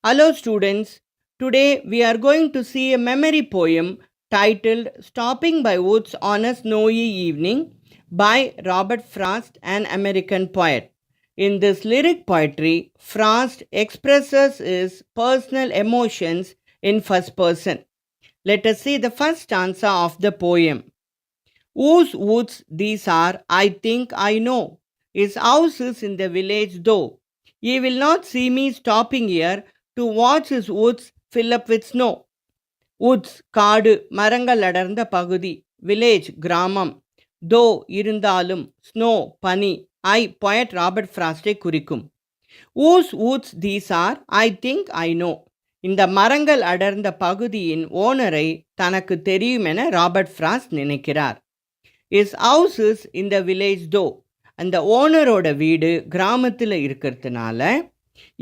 Hello, students. Today we are going to see a memory poem titled Stopping by Woods on a Snowy Evening by Robert Frost, an American poet. In this lyric poetry, Frost expresses his personal emotions in first person. Let us see the first stanza of the poem. Whose woods these are, I think I know. His house is in the village, though. Ye will not see me stopping here to watch his woods fill up with snow. Woods, காடு, மரங்கள் அடர்ந்த பகுதி. Village, கிராமம். Though, இருந்தாலும். Snow, பனி. Poet Robert Frost குறிக்கும். Whose woods these are, I think I know. இந்த மரங்கள் அடர்ந்த பகுதியின் ஓனரை தனக்கு தெரியும் என ராபர்ட் ஃப்ராஸ்ட் நினைக்கிறார். Is house is in the village தோ, அந்த ஓனரோட வீடு கிராமத்தில் இருக்கிறதுனால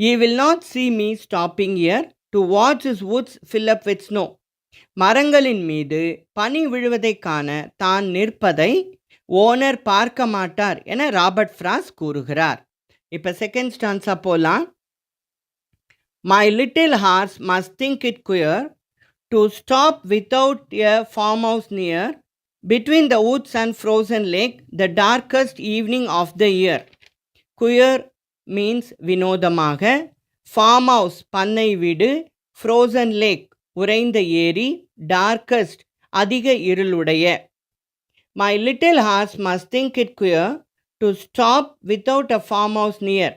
you will not see me stopping year to watch is Woods fill up with snow. மரங்களின் மீது பனி விழுவதை காண தான் நிற்பதை ஓனர் பார்க்க மாட்டார் என ராபர்ட் ஃப்ராஸ் கூறுகிறார். இப்போ செகண்ட் ஸ்டான்ஸா போலாம். My little horse must think it queer to stop without a farmhouse near between the woods and frozen lake, the darkest evening of the year. Queer means வினோதமாக, farm house பண்ணை வீடு, frozen lake உறைந்த ஏரி, darkest அதிக இருளுடைய. My little horse must think it queer to stop without a farmhouse near.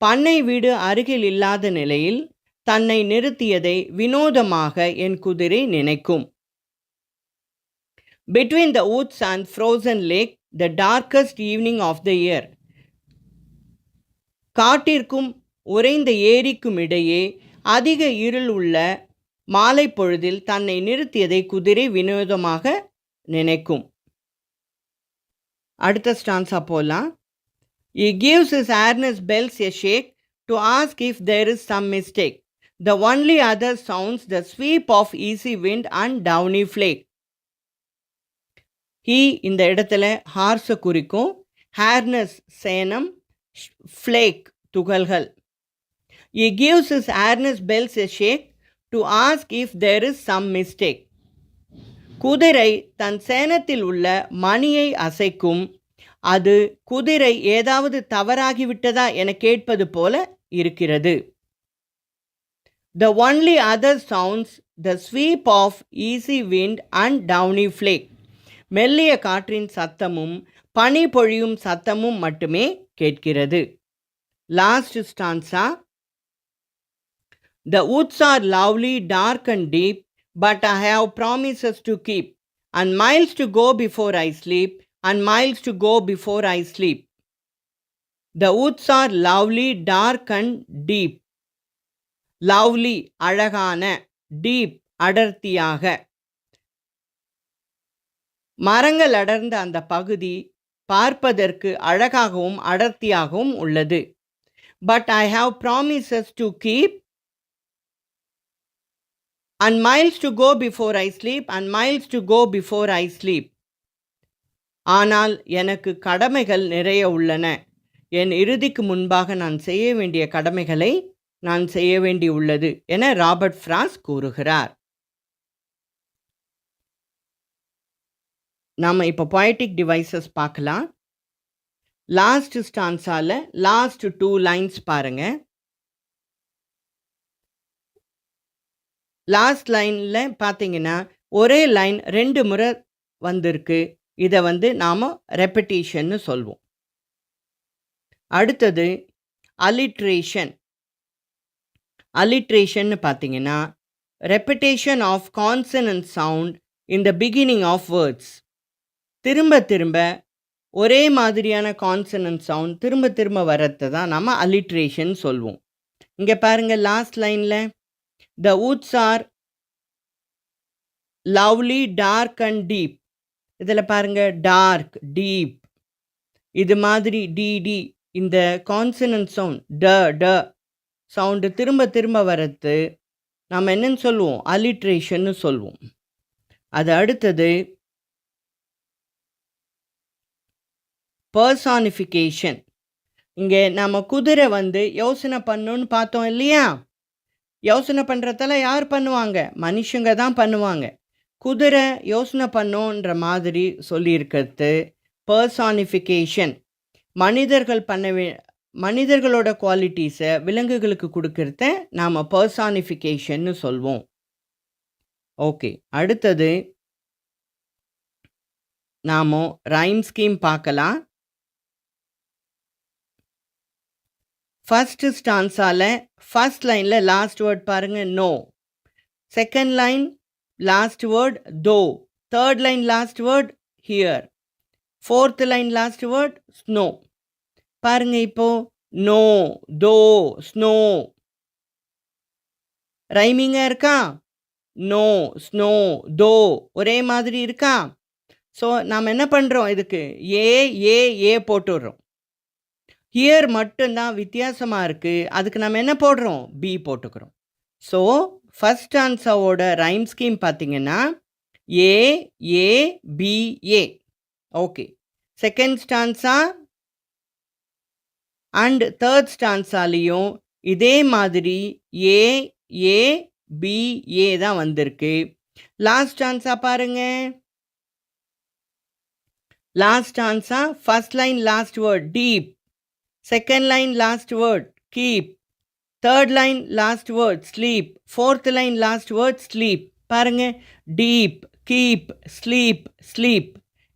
பண்ணை வீடு அருகில் இல்லாத நிலையில் தன்னை நிறுத்தியதை வினோதமாக என் குதிரை நினைக்கும். Between the woods and frozen lake, the darkest evening of the year. காட்டிற்கும் உறைந்த ஏரிக்கும் இடையே அதிக இருள் உள்ள மாலை பொழுதில் தன்னை நிறுத்தியதை குதிரை வினோதமாக நினைக்கும். அடுத்த ஸ்டான்ஸா போலாம். He gives his harness bells a shake to ask if there is some mistake. The only other sounds the sweep of easy wind and downy flake. He இந்த இடத்துல ஹார்ஸை குறிக்கும், ஹேர்னஸ் சேனம், ஃப்ளேக் துகள்கள். He gives his harness bells a shake to ask if there is some mistake. குதிரை தன் சேனத்தில் உள்ள மணியை அசைக்கும், அது குதிரை ஏதாவது தவறாகிவிட்டதா என கேட்பது போல இருக்கிறது. The only other sounds the sweep of easy wind and downy flake. மெல்லிய காற்றின் சத்தமும் பனி பொழியும் சத்தமும் மட்டுமே கேட்கிறது. Last stanza. The woods are lovely, dark and deep, but I have promises to keep, and miles to go before I sleep, and miles to go before I sleep. The woods are lovely, dark and deep. Lovely அழகான, deep அடர்த்தியாக. மரங்கள் அடர்ந்த அந்த பகுதி பார்ப்பதற்கு அழகாகவும் அடர்த்தியாகவும் உள்ளது. But I have promises to keep and miles to go before I sleep and miles to go before I sleep. ஆனால் எனக்கு கடமைகள் நிறைய உள்ளன. என் இறுதிக்கு முன்பாக நான் செய்ய வேண்டிய கடமைகளை நான் செய்ய வேண்டியுள்ளது என ராபர்ட் ஃப்ராஸ் கூறுகிறார். நாம் இப்போ poetic devices பார்க்கலாம். லாஸ்ட் ஸ்டான்ஸால லாஸ்ட் 2 லைன்ஸ் பாருங்க. லாஸ்ட் லைனில் பார்த்தீங்கன்னா ஒரே லைன் 2 முறை வந்திருக்கு. இதை நாம் ரெப்படேஷன்னு சொல்வோம். அடுத்தது அலிட்ரேஷன். அலிட்ரேஷன்னு பார்த்தீங்கன்னா repetition of consonant sound in the beginning of words. திரும்ப திரும்ப ஒரே மாதிரியான கான்சனன்ட் சவுண்ட் திரும்ப திரும்ப வரத்தை தான் நம்ம அலிட்ரேஷன் சொல்வோம். இங்கே பாருங்கள் லாஸ்ட் லைனில் the woods are lovely, dark and deep. இதில் பாருங்கள் டார்க், டீப், இது மாதிரி டிடி இந்த கான்சனன்ட் சவுண்ட் ட சவுண்டு திரும்ப திரும்ப வரத்து நம்ம என்னன்னு சொல்லுவோம், அலிட்ரேஷன்னு சொல்லுவோம். அது அடுத்தது பர்சானிஃபிகேஷன். இங்கே நம்ம குதிரை யோசனை பண்ணணும்னு பார்த்தோம் இல்லையா. யோசனை பண்ணுறதெல்லாம் யார் பண்ணுவாங்க? மனுஷங்க தான் பண்ணுவாங்க. குதிரை யோசனை பண்ணுன்ற மாதிரி சொல்லியிருக்கிறது பர்சானிஃபிகேஷன். மனிதர்களோட குவாலிட்டிஸை விலங்குகளுக்கு கொடுக்கறத நாம் பர்சானிஃபிகேஷன்னு சொல்வோம். ஓகே, அடுத்தது நாம் ரைம் ஸ்கீம் பார்க்கலாம். ஃபர்ஸ்ட் ஸ்டான்ஸால ஃபர்ஸ்ட் லைனில் லாஸ்ட் வேர்ட் பாருங்கள், no. Second line last word though. Third line last word here. Fourth line last word snow. பாருங்க, இப்போ நோ, தோ, ஸ்னோ. ரைமிங்காக இருக்கா? நோ, ஸ்னோ, தோ ஒரே மாதிரி இருக்கா? ஸோ நாம் என்ன பண்ணுறோம், இதுக்கு ஏ போட்டுடுறோம். ஹியர் மட்டும்தான் வித்தியாசமாக இருக்குது, அதுக்கு நம்ம என்ன போடுறோம், பி போட்டுக்கிறோம். ஸோ ஃபஸ்ட் ஆன்சரோட ரைம் ஸ்கீம் பார்த்தீங்கன்னா A. Okay, second stanza and third ஸ்டான்ஸாலேயும் இதே மாதிரி ஏ தான் வந்திருக்கு. லாஸ்ட் ஸ்டான்ஸா பாருங்க. Last stanza first line last word deep. Second line last word keep. Third line last word sleep. Fourth line last word sleep. பாருங்க, deep, keep, sleep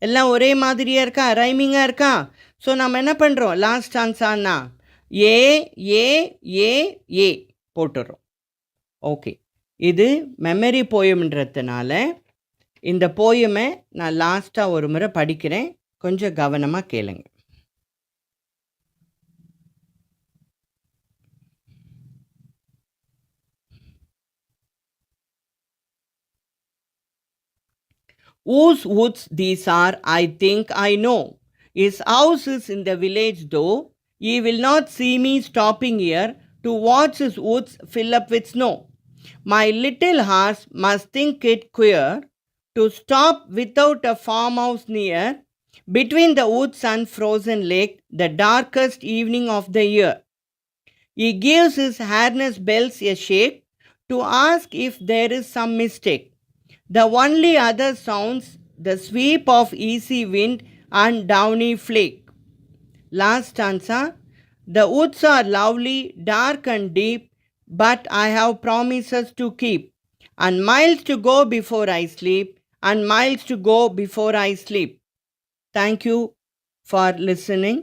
எல்லாம் ஒரே மாதிரியாக இருக்கா, ரைமிங்காக இருக்கா? ஸோ நம்ம என்ன பண்ணுறோம், லாஸ்ட் ஆன்சர்னா ஏ போட்டுடுறோம். ஓகே, இது மெமரி போயம்ன்றதுனால இந்த போயமை நான் லாஸ்ட்டாக ஒரு முறை படிக்கிறேன், கொஞ்சம் கவனமாக கேளுங்க. Whose woods these are, I think I know. His house is in the village though. Ye will not see me stopping here to watch his woods fill up with snow. My little horse must think it queer to stop without a farmhouse near, between the woods and frozen lake, the darkest evening of the year. He gives his harness bells a shake to ask if there is some mistake. The only other sounds the sweep of easy wind and downy flake. Last stanza. The woods are lovely, dark and deep, but I have promises to keep, and miles to go before I sleep, and miles to go before I sleep. Thank you for listening.